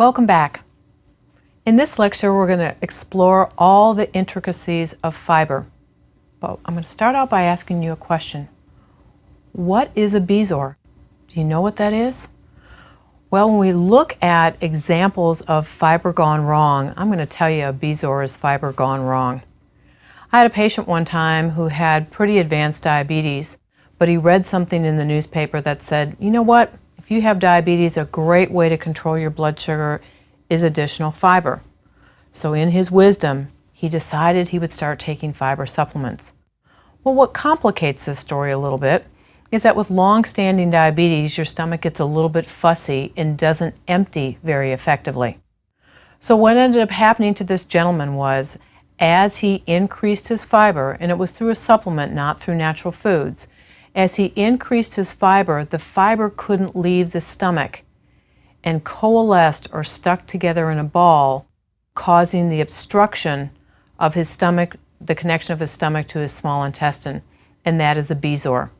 Welcome back. In this lecture, we're going to explore all the intricacies of fiber. But I'm going to start out by asking you a question. What is a bezoar? Do you know what that is? Well, when we look at examples of fiber gone wrong, I'm going to tell you a bezoar is fiber gone wrong. I had a patient one time who had pretty advanced diabetes, but he read something in the newspaper that said, you know what? If you have diabetes, a great way to control your blood sugar is additional fiber. So in his wisdom, he decided he would start taking fiber supplements. Well, what complicates this story a little bit is that with long-standing diabetes, your stomach gets a little bit fussy and doesn't empty very effectively. So what ended up happening to this gentleman was, as he increased his fiber, and it was through a supplement, not through natural foods, as he increased his fiber, the fiber couldn't leave the stomach and coalesced or stuck together in a ball, causing the obstruction of his stomach, the connection of his stomach to his small intestine, and that is a bezoar.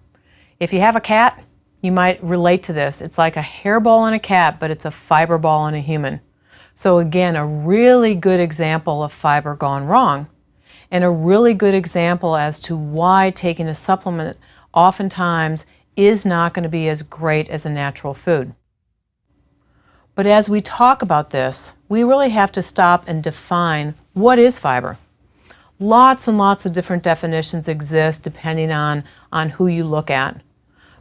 If you have a cat, you might relate to this. It's like a hairball in a cat, but it's a fiber ball in a human. So again, a really good example of fiber gone wrong, and a really good example as to why taking a supplement oftentimes is not going to be as great as a natural food. But as we talk about this, we really have to stop and define what is fiber. Lots and lots of different definitions exist depending on who you look at.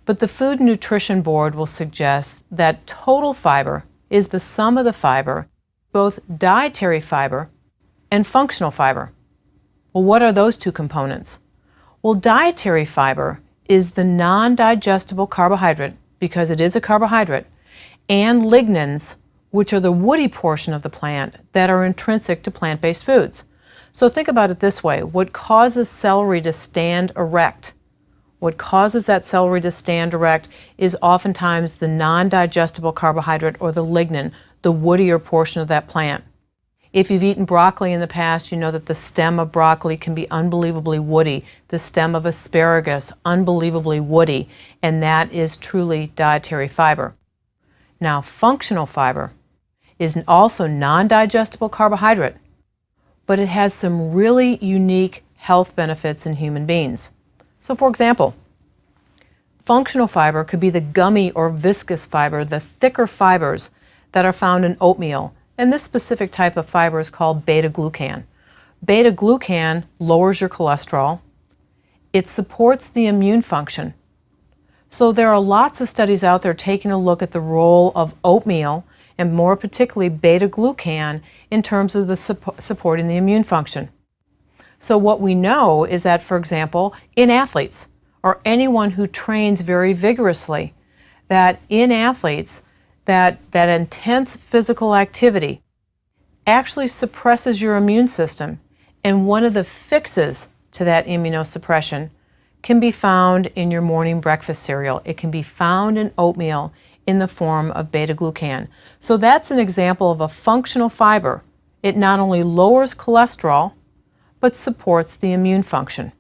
But the Food and Nutrition Board will suggest that total fiber is the sum of the fiber, both dietary fiber and functional fiber. Well, what are those two components? Well, dietary fiber is the non-digestible carbohydrate, because it is a carbohydrate, and lignans, which are the woody portion of the plant that are intrinsic to plant-based foods. So think about it this way. What causes celery to stand erect? What causes that celery to stand erect is oftentimes the non-digestible carbohydrate or the lignan, the woodier portion of that plant. If you've eaten broccoli in the past, you know that the stem of broccoli can be unbelievably woody. The stem of asparagus, unbelievably woody, and that is truly dietary fiber. Now, functional fiber is also non-digestible carbohydrate, but it has some really unique health benefits in human beings. So for example, functional fiber could be the gummy or viscous fiber, the thicker fibers that are found in oatmeal. And this specific type of fiber is called beta-glucan. Beta-glucan lowers your cholesterol. It supports the immune function. So there are lots of studies out there taking a look at the role of oatmeal, and more particularly beta-glucan, in terms of the supporting the immune function. So what we know is that, for example, in athletes, or anyone who trains very vigorously, that in athletes, that intense physical activity actually suppresses your immune system, and one of the fixes to that immunosuppression can be found in your morning breakfast cereal. It can be found in oatmeal in the form of beta-glucan. So that's an example of a functional fiber. It not only lowers cholesterol, but supports the immune function.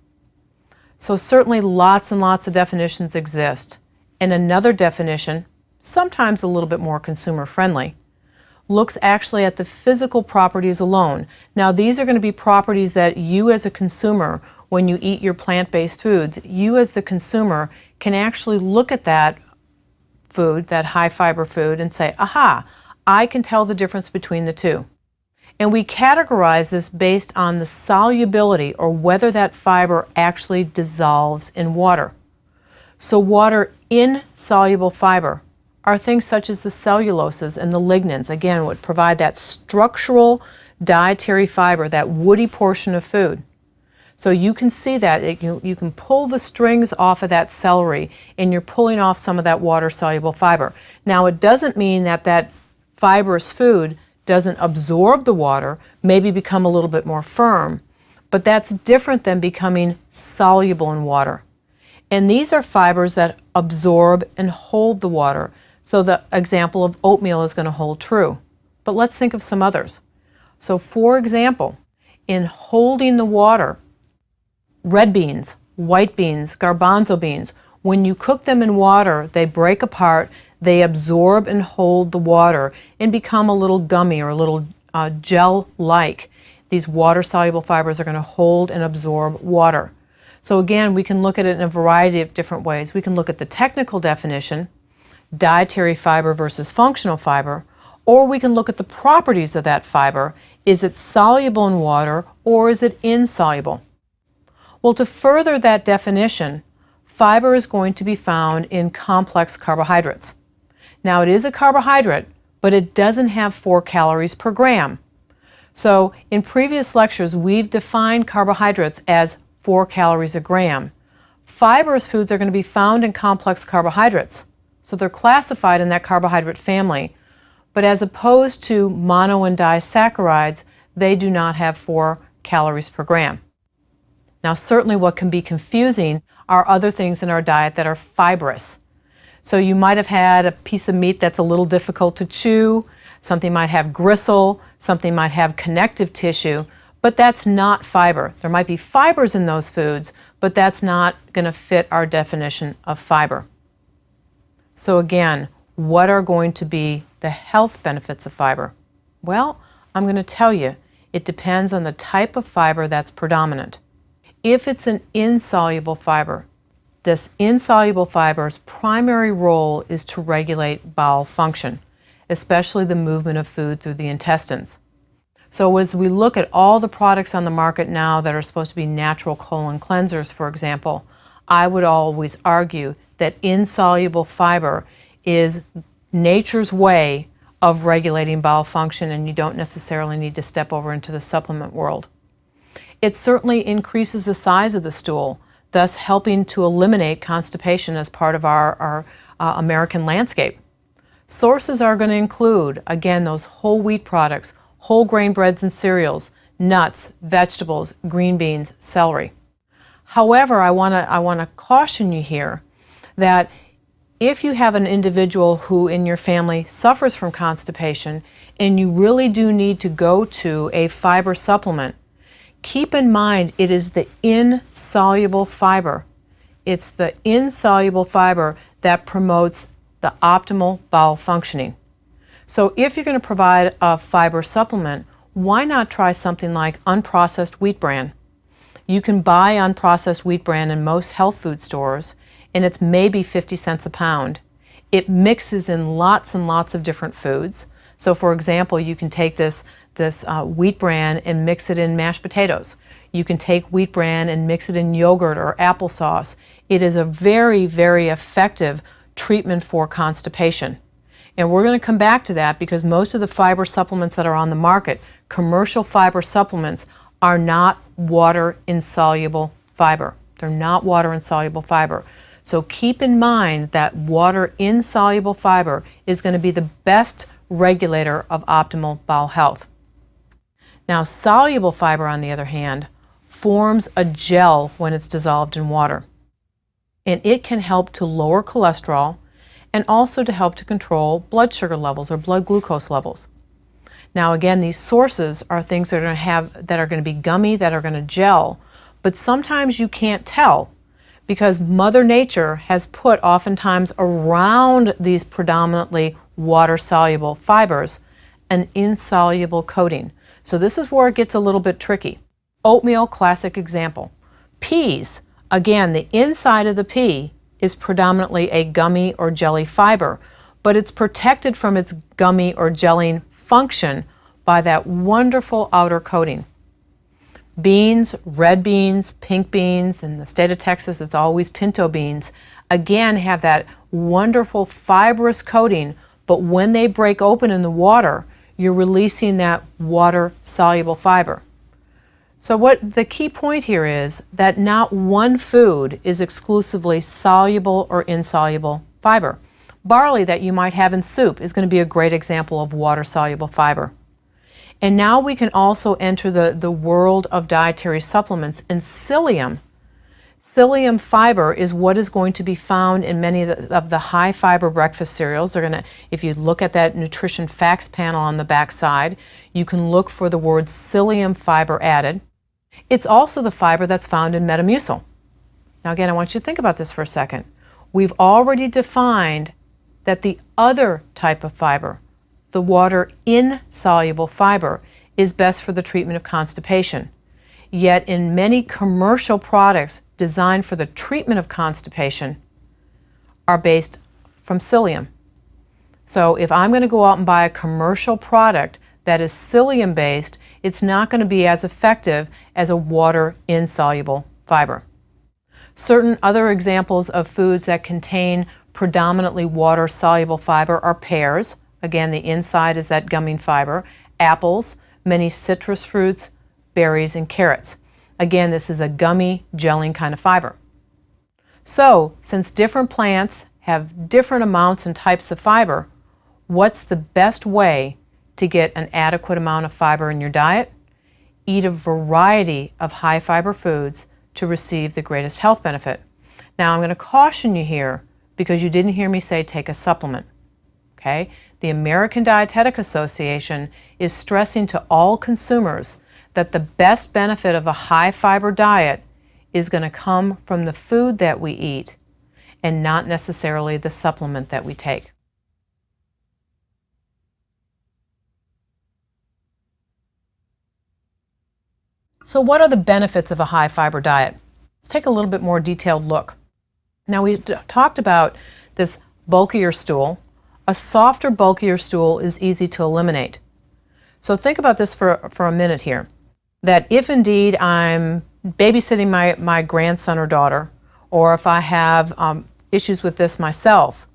So certainly lots and lots of definitions exist. And another definition, sometimes a little bit more consumer friendly, looks actually at the physical properties alone. Now these are going to be properties that you as a consumer, when you eat your plant-based foods, you as the consumer can actually look at that food, that high fiber food, and say, aha, I can tell the difference between the two. And we categorize this based on the solubility, or whether that fiber actually dissolves in water. So water-insoluble fiber are things such as the celluloses and the lignans, again, would provide that structural dietary fiber, that woody portion of food. So you can see that, you can pull the strings off of that celery, and you're pulling off some of that water-soluble fiber. Now, it doesn't mean that that fibrous food doesn't absorb the water, maybe become a little bit more firm, but that's different than becoming soluble in water. And these are fibers that absorb and hold the water. So the example of oatmeal is going to hold true. But let's think of some others. So for example, in holding the water, red beans, white beans, garbanzo beans, When you cook them in water, they break apart, they absorb and hold the water and become a little gummy or a little gel-like. These water-soluble fibers are going to hold and absorb water. So again, we can look at it in a variety of different ways. We can look at the technical definition, dietary fiber versus functional fiber, or we can look at the properties of that fiber. Is it soluble in water or is it insoluble? Well, to further that definition, fiber is going to be found in complex carbohydrates. Now, it is a carbohydrate, but it doesn't have 4 calories per gram. So in previous lectures, we've defined carbohydrates as 4 calories a gram. Fibrous foods are going to be found in complex carbohydrates, so they're classified in that carbohydrate family. But as opposed to mono and disaccharides, they do not have 4 calories per gram. Now, certainly what can be confusing are other things in our diet that are fibrous. So you might have had a piece of meat that's a little difficult to chew, something might have gristle, something might have connective tissue, but that's not fiber. There might be fibers in those foods, but that's not going to fit our definition of fiber. So again, what are going to be the health benefits of fiber? Well, I'm going to tell you, it depends on the type of fiber that's predominant. If it's an insoluble fiber, this insoluble fiber's primary role is to regulate bowel function, especially the movement of food through the intestines. So as we look at all the products on the market now that are supposed to be natural colon cleansers, for example, I would always argue that insoluble fiber is nature's way of regulating bowel function, and you don't necessarily need to step over into the supplement world. It certainly increases the size of the stool, thus helping to eliminate constipation as part of our American landscape. Sources are going to include, again, those whole wheat products, whole grain breads and cereals, nuts, vegetables, green beans, celery. However, I want to caution you here that if you have an individual who in your family suffers from constipation and you really do need to go to a fiber supplement, keep in mind it is the insoluble fiber. It's the insoluble fiber that promotes the optimal bowel functioning. So if you're going to provide a fiber supplement, why not try something like unprocessed wheat bran? You can buy unprocessed wheat bran in most health food stores, and it's maybe 50 cents a pound. It mixes in lots and lots of different foods. So for example, you can take this wheat bran and mix it in mashed potatoes. You can take wheat bran and mix it in yogurt or applesauce. It is a very, very effective treatment for constipation. And we're going to come back to that because most of the fiber supplements that are on the market, commercial fiber supplements, are not water-insoluble fiber. They're not water-insoluble fiber. So keep in mind that water-insoluble fiber is going to be the best regulator of optimal bowel health. Now, soluble fiber, on the other hand, forms a gel when it's dissolved in water. And it can help to lower cholesterol and also to help to control blood sugar levels or blood glucose levels. Now again, these sources are things that are going to be gummy, that are going to gel, but sometimes you can't tell because Mother Nature has put oftentimes around these predominantly water-soluble fibers an insoluble coating. So this is where it gets a little bit tricky. Oatmeal, classic example. Peas, again, the inside of the pea is predominantly a gummy or jelly fiber, but it's protected from its gummy or gelling function by that wonderful outer coating. Beans, red beans, pink beans, in the state of Texas it's always pinto beans, again have that wonderful fibrous coating, but when they break open in the water, you're releasing that water-soluble fiber. So what the key point here is that not one food is exclusively soluble or insoluble fiber. Barley that you might have in soup is going to be a great example of water-soluble fiber. And now we can also enter the world of dietary supplements, and psyllium. Psyllium fiber is what is going to be found in many of the high fiber breakfast cereals. They're going to, if you look at that nutrition facts panel on the back side, you can look for the word psyllium fiber added. It's also the fiber that's found in Metamucil. Now again, I want you to think about this for a second. we've already defined that the other type of fiber, the water-insoluble fiber, is best for the treatment of constipation. Yet in many commercial products designed for the treatment of constipation are based from psyllium. So if I'm going to go out and buy a commercial product that is psyllium based, it's not going to be as effective as a water-insoluble fiber. Certain other examples of foods that contain predominantly water-soluble fiber are pears. Again, the inside is that gumming fiber. Apples, many citrus fruits, berries, and carrots. Again, this is a gummy, gelling kind of fiber. So, since different plants have different amounts and types of fiber, what's the best way to get an adequate amount of fiber in your diet? Eat a variety of high fiber foods to receive the greatest health benefit. Now, I'm going to caution you here because you didn't hear me say take a supplement. Okay? The American Dietetic Association is stressing to all consumers that the best benefit of a high fiber diet is going to come from the food that we eat and not necessarily the supplement that we take. So what are the benefits of a high fiber diet? Let's take a little bit more detailed look. Now we talked about this bulkier stool. A softer, bulkier stool is easy to eliminate. So think about this for a minute here. That if indeed I'm babysitting my grandson or daughter, or if I have issues with this myself,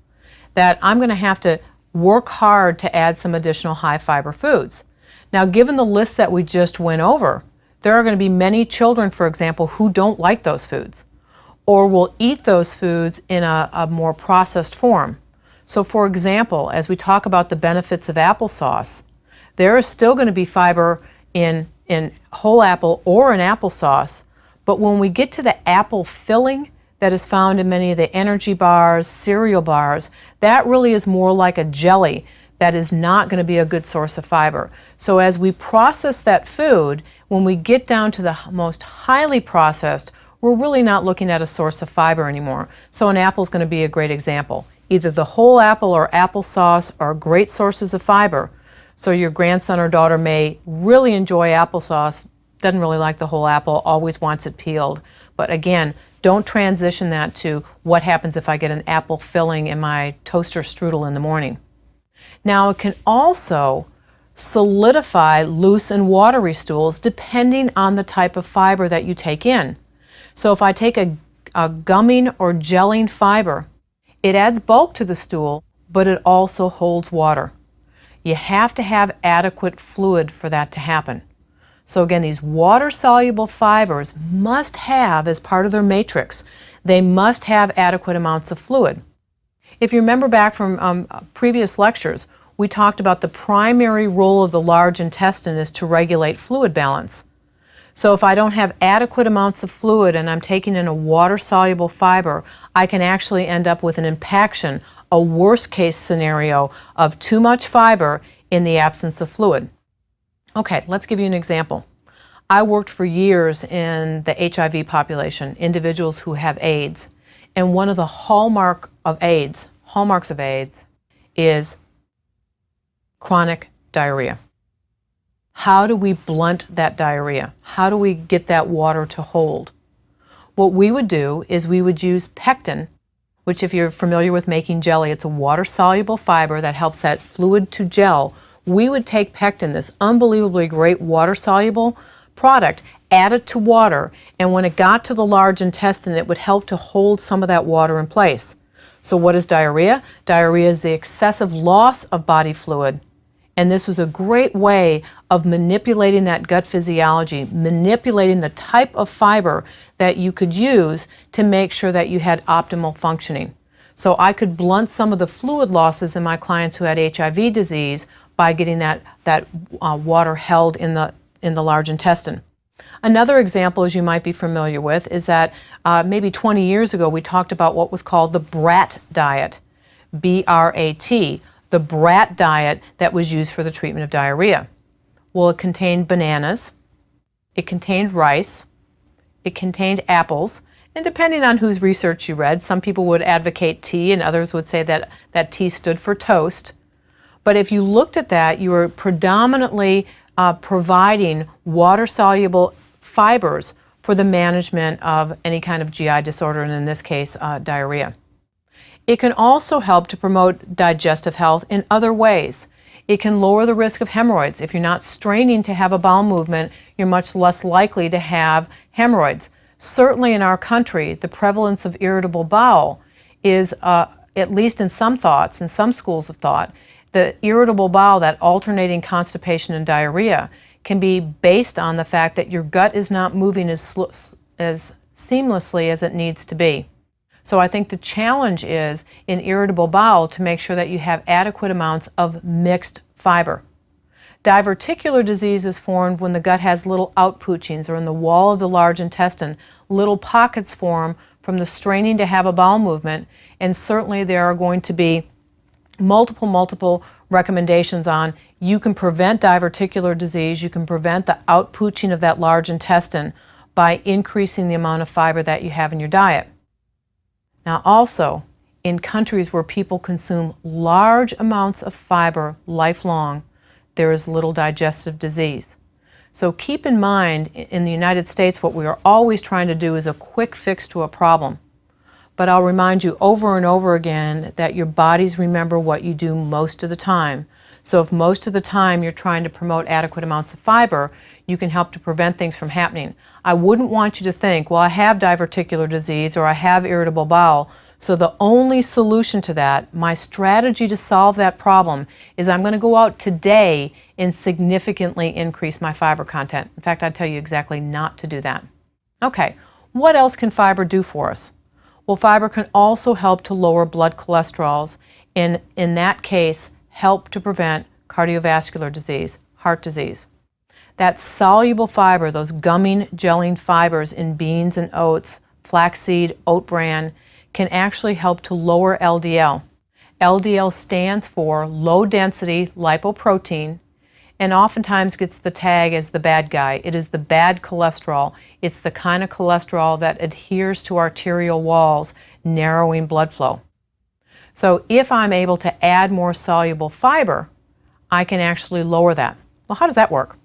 that I'm going to have to work hard to add some additional high fiber foods. Now, given the list that we just went over, there are going to be many children, for example, who don't like those foods or will eat those foods in a more processed form. So, for example, as we talk about the benefits of applesauce, there is still going to be fiber in whole apple or in applesauce, but when we get to the apple filling that is found in many of the energy bars, cereal bars, that really is more like a jelly that is not going to be a good source of fiber. So as we process that food, when we get down to the most highly processed, we're really not looking at a source of fiber anymore. So an apple is going to be a great example. Either the whole apple or applesauce are great sources of fiber. So your grandson or daughter may really enjoy applesauce, doesn't really like the whole apple, always wants it peeled. But again, don't transition that to what happens if I get an apple filling in my toaster strudel in the morning. Now it can also solidify loose and watery stools depending on the type of fiber that you take in. So if I take a gumming or gelling fiber, it adds bulk to the stool, but it also holds water. You have to have adequate fluid for that to happen. So again, these water-soluble fibers must have, as part of their matrix, they must have adequate amounts of fluid. If you remember back from previous lectures, we talked about the primary role of the large intestine is to regulate fluid balance. So if I don't have adequate amounts of fluid and I'm taking in a water-soluble fiber, I can actually end up with an impaction, a worst-case scenario of too much fiber in the absence of fluid. Okay, let's give you an example. I worked for years in the HIV population, individuals who have AIDS, and one of the hallmarks of AIDS is chronic diarrhea. How do we blunt that diarrhea? How do we get that water to hold? What we would do is we would use pectin, which if you're familiar with making jelly, it's a water-soluble fiber that helps that fluid to gel. We would take pectin, this unbelievably great water-soluble product, add it to water, and when it got to the large intestine, it would help to hold some of that water in place. So what is diarrhea? Diarrhea is the excessive loss of body fluid. And this was a great way of manipulating that gut physiology, manipulating the type of fiber that you could use to make sure that you had optimal functioning. So I could blunt some of the fluid losses in my clients who had HIV disease by getting that water held in the large intestine. Another example, as you might be familiar with, is that maybe 20 years ago we talked about what was called the BRAT diet, B-R-A-T, the BRAT diet that was used for the treatment of diarrhea. Well, it contained bananas, it contained rice, it contained apples, And depending on whose research you read, some people would advocate tea and others would say that that tea stood for toast. But if you looked at that, you were predominantly providing water-soluble fibers for the management of any kind of GI disorder, and in this case, diarrhea. It can also help to promote digestive health in other ways. It can lower the risk of hemorrhoids. If you're not straining to have a bowel movement, you're much less likely to have hemorrhoids. Certainly in our country, the prevalence of irritable bowel is, at least in some thoughts, in some schools of thought, the irritable bowel, that alternating constipation and diarrhea, can be based on the fact that your gut is not moving as seamlessly as it needs to be. So I think the challenge is in irritable bowel to make sure that you have adequate amounts of mixed fiber. Diverticular disease is formed when the gut has little outpouchings, or in the wall of the large intestine, little pockets form from the straining to have a bowel movement, and certainly there are going to be multiple recommendations on you can prevent diverticular disease, you can prevent the outpouching of that large intestine by increasing the amount of fiber that you have in your diet. Now also, in countries where people consume large amounts of fiber lifelong, there is little digestive disease. So keep in mind, in the United States, what we are always trying to do is a quick fix to a problem. But I'll remind you over and over again that your bodies remember what you do most of the time. So if most of the time you're trying to promote adequate amounts of fiber, you can help to prevent things from happening. I wouldn't want you to think, well, I have diverticular disease or I have irritable bowel, so the only solution to that, my strategy to solve that problem, is I'm going to go out today and significantly increase my fiber content. In fact, I'd tell you exactly not to do that. Okay, what else can fiber do for us? Well, fiber can also help to lower blood cholesterols, and in that case, help to prevent cardiovascular disease, heart disease. That soluble fiber, those gumming, gelling fibers in beans and oats, flaxseed, oat bran, can actually help to lower LDL. LDL stands for low density lipoprotein, and oftentimes gets the tag as the bad guy. It is the bad cholesterol. It's the kind of cholesterol that adheres to arterial walls, narrowing blood flow. So if I'm able to add more soluble fiber, I can actually lower that. Well, how does that work?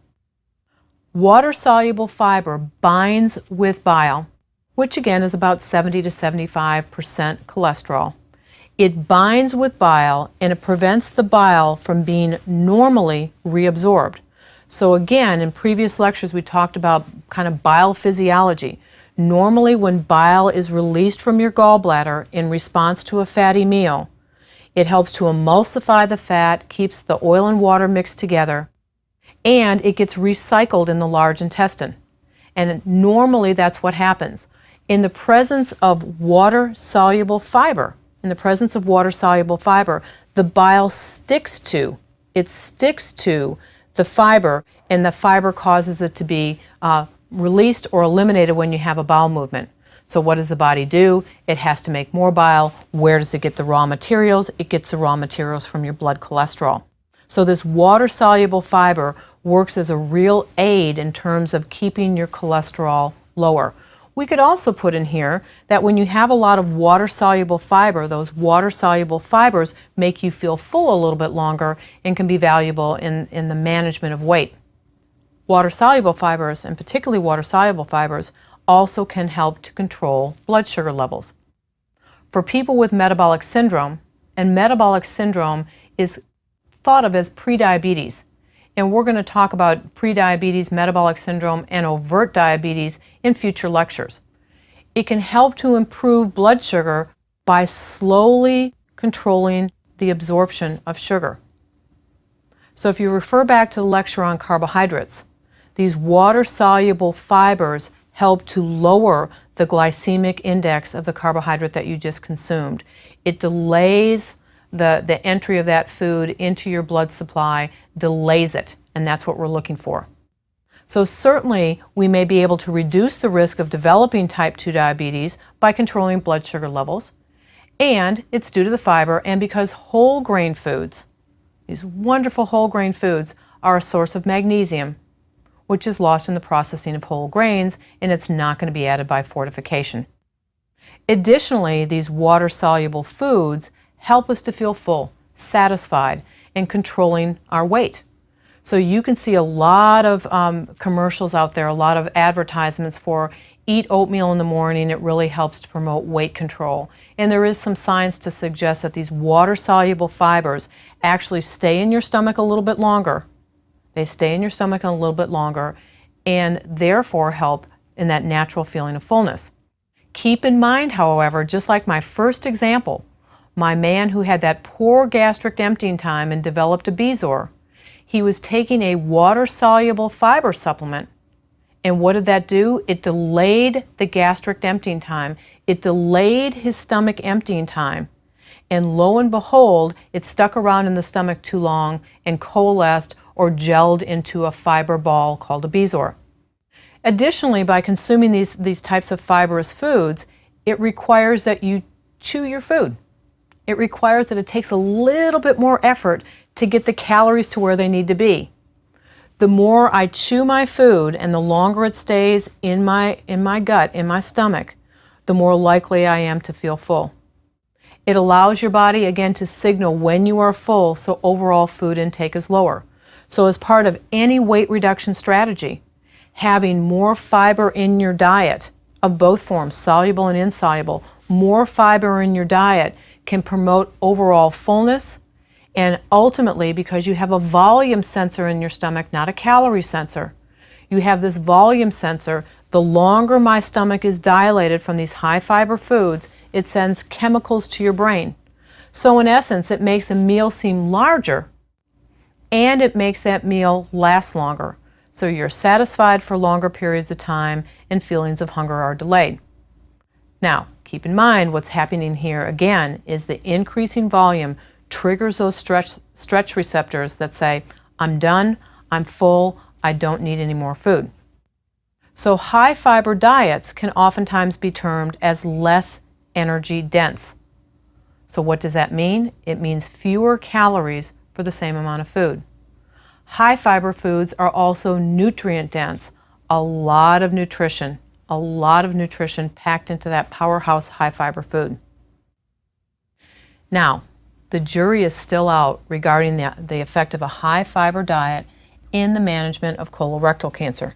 Water-soluble fiber binds with bile, which again is about 70 to 75% cholesterol. It binds with bile and it prevents the bile from being normally reabsorbed. So again, in previous lectures we talked about kind of bile physiology. Normally when bile is released from your gallbladder in response to a fatty meal, it helps to emulsify the fat, keeps the oil and water mixed together, and it gets recycled in the large intestine. And normally that's what happens. In the presence of water-soluble fiber, the bile sticks to the fiber, and the fiber causes it to be released or eliminated when you have a bowel movement. So what does the body do? It has to make more bile. Where does it get the raw materials? It gets the raw materials from your blood cholesterol. So this water-soluble fiber works as a real aid in terms of keeping your cholesterol lower. We could also put in here that when you have a lot of water-soluble fiber, those water-soluble fibers make you feel full a little bit longer and can be valuable in the management of weight. Water-soluble fibers, and particularly water-soluble fibers, also can help to control blood sugar levels. For people with metabolic syndrome, and metabolic syndrome is thought of as prediabetes, and we're going to talk about prediabetes, metabolic syndrome, and overt diabetes in future lectures. It can help to improve blood sugar by slowly controlling the absorption of sugar. So if you refer back to the lecture on carbohydrates, these water-soluble fibers help to lower the glycemic index of the carbohydrate that you just consumed. It delays the entry of that food into your blood supply, delays it, and that's what we're looking for. So certainly we may be able to reduce the risk of developing type 2 diabetes by controlling blood sugar levels, and it's due to the fiber, and because whole grain foods, these wonderful whole grain foods, are a source of magnesium, which is lost in the processing of whole grains, and it's not going to be added by fortification. Additionally, these water-soluble foods help us to feel full, satisfied, and controlling our weight. So you can see a lot of commercials out there, a lot of advertisements for eat oatmeal in the morning. It really helps to promote weight control. And there is some science to suggest that these water-soluble fibers actually stay in your stomach a little bit longer. They stay in your stomach a little bit longer and therefore help in that natural feeling of fullness. Keep in mind, however, just like my first example, my man who had that poor gastric emptying time and developed a Bezor, he was taking a water-soluble fiber supplement. And what did that do? It delayed the gastric emptying time. It delayed his stomach emptying time. And lo and behold, it stuck around in the stomach too long and coalesced or gelled into a fiber ball called a Bezor. Additionally, by consuming these types of fibrous foods, it requires that you chew your food. It requires that it takes a little bit more effort to get the calories to where they need to be. The more I chew my food and the longer it stays in my gut, in my stomach, the more likely I am to feel full. It allows your body, again, to signal when you are full, so overall food intake is lower. So as part of any weight reduction strategy, having more fiber in your diet of both forms, soluble and insoluble, more fiber in your diet can promote overall fullness, and ultimately, because you have a volume sensor in your stomach, not a calorie sensor, you have this volume sensor, the longer my stomach is dilated from these high fiber foods, it sends chemicals to your brain. So in essence, it makes a meal seem larger and it makes that meal last longer. So you're satisfied for longer periods of time and feelings of hunger are delayed. Now, keep in mind what's happening here again is the increasing volume triggers those stretch receptors that say, I'm done, I'm full, I don't need any more food. So high fiber diets can oftentimes be termed as less energy dense. So what does that mean? It means fewer calories for the same amount of food. High fiber foods are also nutrient dense, a lot of nutrition packed into that powerhouse high fiber food. Now, the jury is still out regarding the effect of a high fiber diet in the management of colorectal cancer.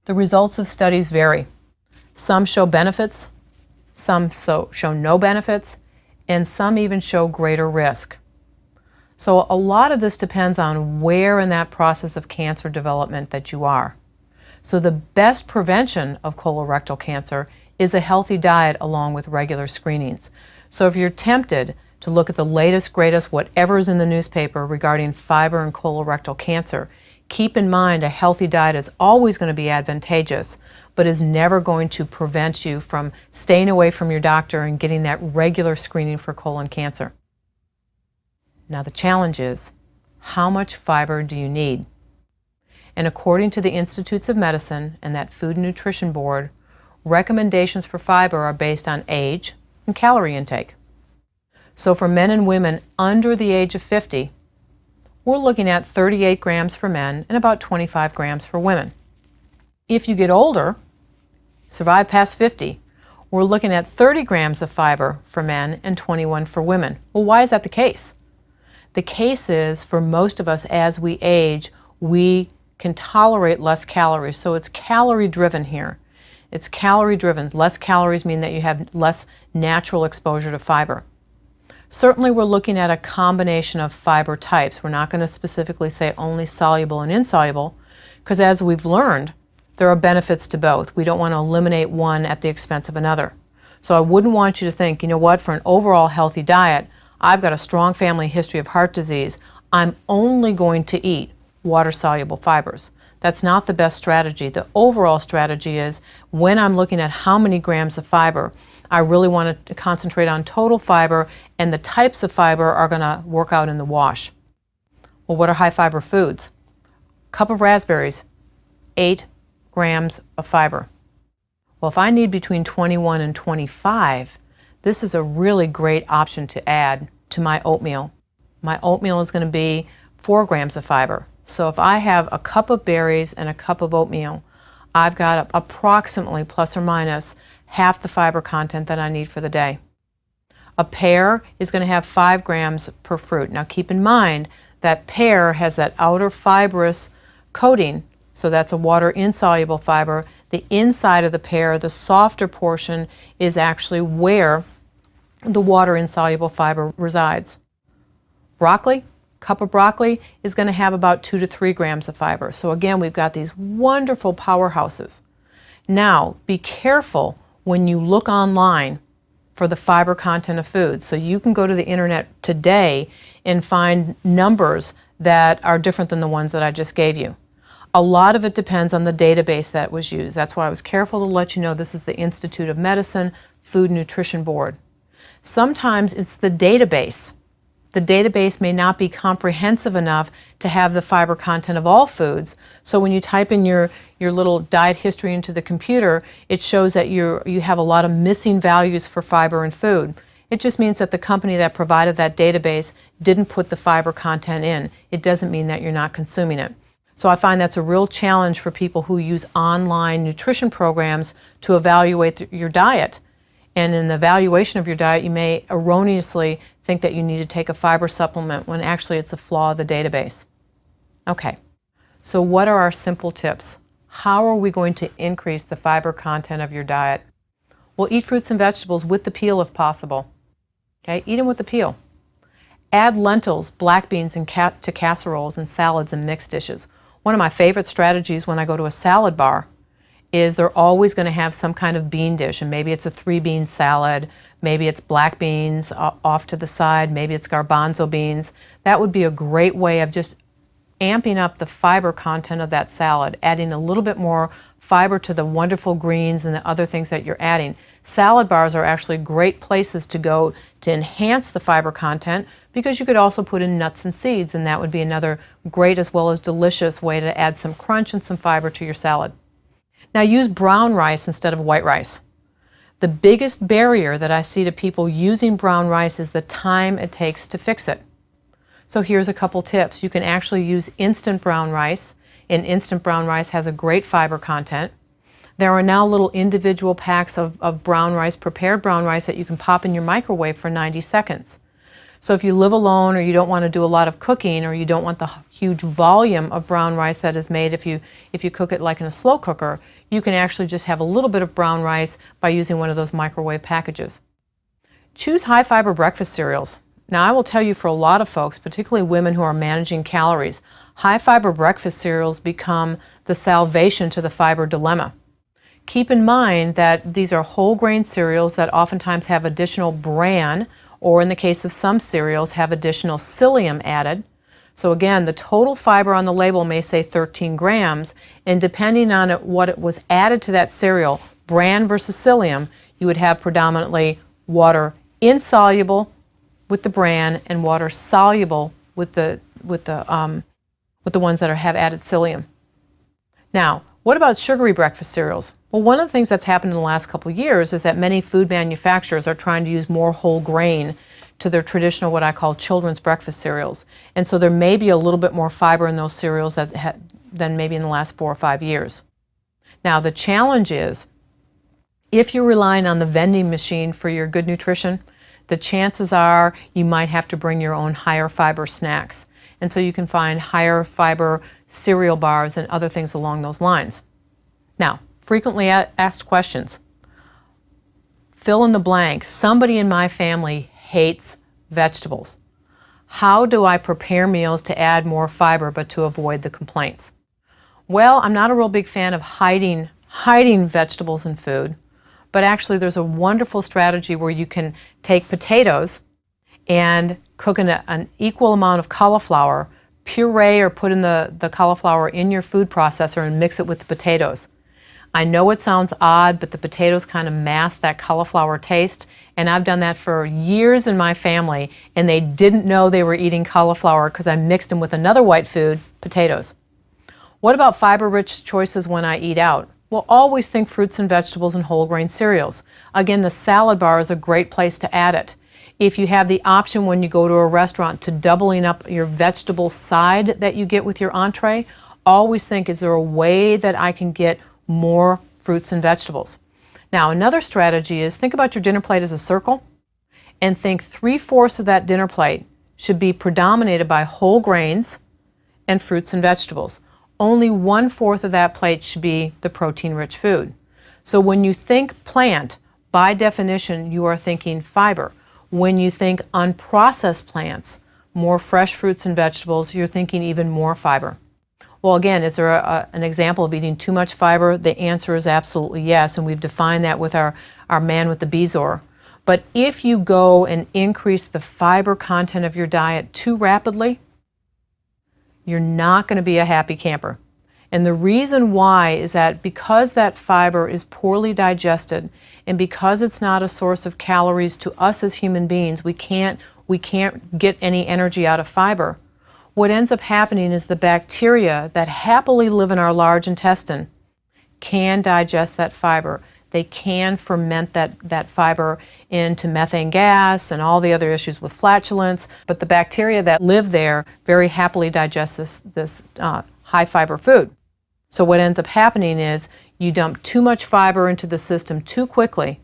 The results of studies vary. Some show benefits, some show no benefits, and some even show greater risk. So a lot of this depends on where in that process of cancer development that you are. So the best prevention of colorectal cancer is a healthy diet along with regular screenings. So if you're tempted to look at the latest, greatest, whatever is in the newspaper regarding fiber and colorectal cancer, keep in mind a healthy diet is always going to be advantageous, but is never going to prevent you from staying away from your doctor and getting that regular screening for colon cancer. Now the challenge is, how much fiber do you need? And according to the Institutes of Medicine and that Food and Nutrition Board, recommendations for fiber are based on age and calorie intake. So for men and women under the age of 50, we're looking at 38 grams for men and about 25 grams for women. If you get older, survive past 50, we're looking at 30 grams of fiber for men and 21 for women. Well, why is that the case? The case is, for most of us as we age, we can tolerate less calories. So it's calorie driven here. It's calorie driven. Less calories mean that you have less natural exposure to fiber. Certainly we're looking at a combination of fiber types. We're not going to specifically say only soluble and insoluble, because as we've learned, there are benefits to both. We don't want to eliminate one at the expense of another. So I wouldn't want you to think, you know what, for an overall healthy diet, I've got a strong family history of heart disease, I'm only going to eat water-soluble fibers. That's not the best strategy. The overall strategy is, when I'm looking at how many grams of fiber, I really want to concentrate on total fiber, and the types of fiber are going to work out in the wash. Well, what are high fiber foods? Cup of raspberries, 8 grams of fiber. Well, if I need between 21 and 25, this is a really great option to add to my oatmeal. My oatmeal is going to be 4 grams of fiber. So if I have a cup of berries and a cup of oatmeal, I've got approximately plus or minus half the fiber content that I need for the day. A pear is going to have 5 grams per fruit. Now keep in mind that pear has that outer fibrous coating, so that's a water insoluble fiber. The inside of the pear, the softer portion, is actually where the water insoluble fiber resides. Broccoli, cup of broccoli is going to have about 2 to 3 grams of fiber. So again, we've got these wonderful powerhouses. Now, be careful when you look online for the fiber content of food. So you can go to the internet today and find numbers that are different than the ones that I just gave you. A lot of it depends on the database that was used. That's why I was careful to let you know this is the Institute of Medicine Food and Nutrition Board. Sometimes it's the database. The database may not be comprehensive enough to have the fiber content of all foods. So when you type in your little diet history into the computer, it shows that you have a lot of missing values for fiber in food. It just means that the company that provided that database didn't put the fiber content in. It doesn't mean that you're not consuming it. So I find that's a real challenge for people who use online nutrition programs to evaluate your diet. And in the evaluation of your diet, you may erroneously think that you need to take a fiber supplement when actually it's a flaw of the database. Okay, so what are our simple tips? How are we going to increase the fiber content of your diet? Well, eat fruits and vegetables with the peel if possible. Okay, eat them with the peel. Add lentils, black beans to casseroles and salads and mixed dishes. One of my favorite strategies when I go to a salad bar is they're always going to have some kind of bean dish, and maybe it's a 3-bean salad, maybe it's black beans off to the side, maybe it's garbanzo beans. That would be a great way of just amping up the fiber content of that salad, adding a little bit more fiber to the wonderful greens and the other things that you're adding. Salad bars are actually great places to go to enhance the fiber content, because you could also put in nuts and seeds, and that would be another great as well as delicious way to add some crunch and some fiber to your salad. Now use brown rice instead of white rice. The biggest barrier that I see to people using brown rice is the time it takes to fix it. So here's a couple tips. You can actually use instant brown rice, and instant brown rice has a great fiber content. There are now little individual packs of brown rice, prepared brown rice, that you can pop in your microwave for 90 seconds. So if you live alone, or you don't want to do a lot of cooking, or you don't want the huge volume of brown rice that is made if you cook it like in a slow cooker, you can actually just have a little bit of brown rice by using one of those microwave packages. Choose high fiber breakfast cereals. Now I will tell you, for a lot of folks, particularly women who are managing calories, high fiber breakfast cereals become the salvation to the fiber dilemma. Keep in mind that these are whole grain cereals that oftentimes have additional bran, or in the case of some cereals, have additional psyllium added. So again, the total fiber on the label may say 13 grams, and depending on what it was added to that cereal, bran versus psyllium, you would have predominantly water insoluble with the bran and water soluble with the ones that have added psyllium. Now, what about sugary breakfast cereals? Well, one of the things that's happened in the last couple of years is that many food manufacturers are trying to use more whole grain to their traditional, what I call children's breakfast cereals. And so there may be a little bit more fiber in those cereals than maybe in the last 4 or 5 years. Now, the challenge is, if you're relying on the vending machine for your good nutrition, the chances are you might have to bring your own higher fiber snacks. And so you can find higher fiber cereal bars and other things along those lines. Now, frequently asked questions. Fill in the blank. Somebody in my family hates vegetables. How do I prepare meals to add more fiber but to avoid the complaints? Well, I'm not a real big fan of hiding vegetables in food, but actually there's a wonderful strategy where you can take potatoes and cook in an equal amount of cauliflower, puree or put in the cauliflower in your food processor and mix it with the potatoes. I know it sounds odd, but the potatoes kind of mask that cauliflower taste, and I've done that for years in my family, and they didn't know they were eating cauliflower because I mixed them with another white food, potatoes. What about fiber-rich choices when I eat out? Well, always think fruits and vegetables and whole grain cereals. Again, the salad bar is a great place to add it. If you have the option when you go to a restaurant to doubling up your vegetable side that you get with your entree, always think, is there a way that I can get more fruits and vegetables. Now, another strategy is think about your dinner plate as a circle and think 3/4 of that dinner plate should be predominated by whole grains and fruits and vegetables. Only 1/4 of that plate should be the protein-rich food. So when you think plant, by definition, you are thinking fiber. When you think unprocessed plants, more fresh fruits and vegetables, you're thinking even more fiber. Well, again, is there an example of eating too much fiber? The answer is absolutely yes, and we've defined that with our man with the Bezoar. But if you go and increase the fiber content of your diet too rapidly, you're not going to be a happy camper. And the reason why is that because that fiber is poorly digested and because it's not a source of calories to us as human beings, we can't get any energy out of fiber. What ends up happening is the bacteria that happily live in our large intestine can digest that fiber. They can ferment that fiber into methane gas and all the other issues with flatulence, but the bacteria that live there very happily digest this high fiber food. So what ends up happening is you dump too much fiber into the system too quickly.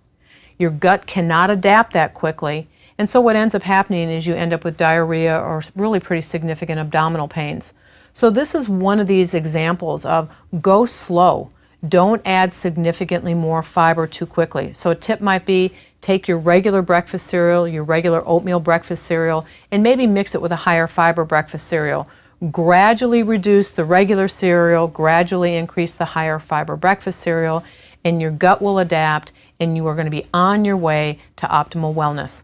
Your gut cannot adapt that quickly. And so what ends up happening is you end up with diarrhea or really pretty significant abdominal pains. So this is one of these examples of go slow. Don't add significantly more fiber too quickly. So a tip might be take your regular breakfast cereal, your regular oatmeal breakfast cereal, and maybe mix it with a higher fiber breakfast cereal. Gradually reduce the regular cereal, gradually increase the higher fiber breakfast cereal, and your gut will adapt and you are going to be on your way to optimal wellness.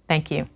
Thank you.